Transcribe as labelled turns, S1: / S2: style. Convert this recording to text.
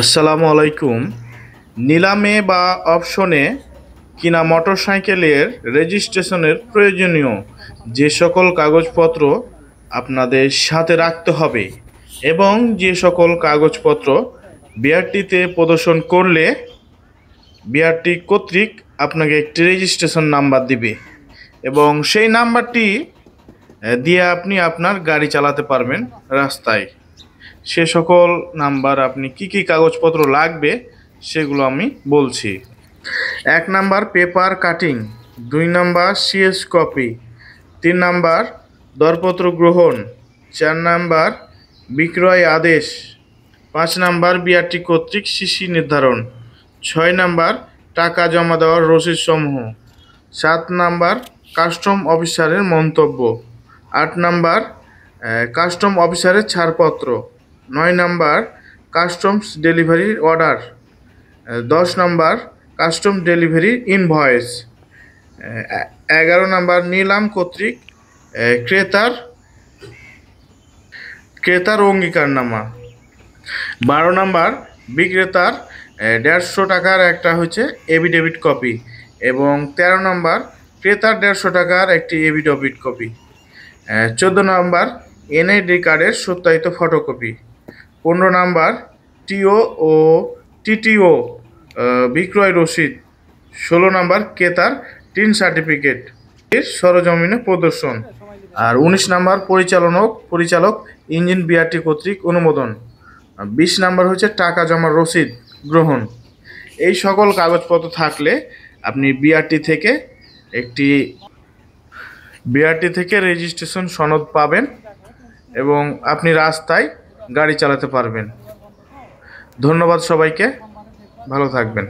S1: আসসালামু আলাইকুম। নিলামে বা অপশনে কিনা মোটরসাইকেলের রেজিস্ট্রেশনের প্রয়োজনীয় যে সকল কাগজপত্র আপনাদের সাথে রাখতে হবে এবং যে সকল কাগজপত্র বিআরটিতে প্রদর্শন করলে বিআরটি কর্তৃক আপনাকে একটি রেজিস্ট্রেশন নাম্বার দিবে এবং সেই নাম্বারটি দিয়ে আপনি আপনার গাড়ি চালাতে পারবেন রাস্তায়। সে সকল নাম্বার আপনি কি কি কাগজপত্র লাগবে সেগুলো আমি বলছি। 1 number paper cutting, 2 number CS copy, 3 number দরপত্র গ্রহণ, 4 নাম্বার বিক্রয় আদেশ, 5 নাম্বার বিআরটি কর্তৃক সিসি নির্ধারণ, 6 নাম্বার টাকা জমা দেওয়ার রসিদ সমূহ, 7 নাম্বার কাস্টম অফিসারের মন্তব্য, 8 নাম্বার কাস্টম অফিসারের ছাড়পত্র, 9 নাম্বার কাস্টমস ডেলিভারির order, 10 number custom delivery invoice, 11 number নিলাম কর্তৃক ক্রেতার ক্রেতার অঙ্গীকারনামা, 12 নাম্বার বিক্রেতার 150 টাকার একটা হচ্ছে এভিডেভিট কপি এবং 13 নাম্বার ক্রেতার 150 টাকার একটি এভিডেভিট কপি, 14 নাম্বার এনআইডি কার্ডের সত্যায়িত ফটোকপি, 15 নাম্বার টিও ও টিটিও বিক্রয় রসিদ, 16 নাম্বার ক্রেতার টিন সার্টিফিকেট এর সরজমিনে প্রদর্শন, আর 19 নাম্বার পরিচালক ইঞ্জিন বিআরটি কর্তৃক অনুমোদন, 20 নাম্বার হচ্ছে টাকা জমার রসিদ গ্রহণ। এই সকল কাগজপত্র থাকলে আপনি বিআরটি থেকে রেজিস্ট্রেশন সনদ পাবেন এবং আপনি রাস্তায় গাড়ি চালাতে পারবেন। ধন্যবাদ সবাইকে, ভালো থাকবেন।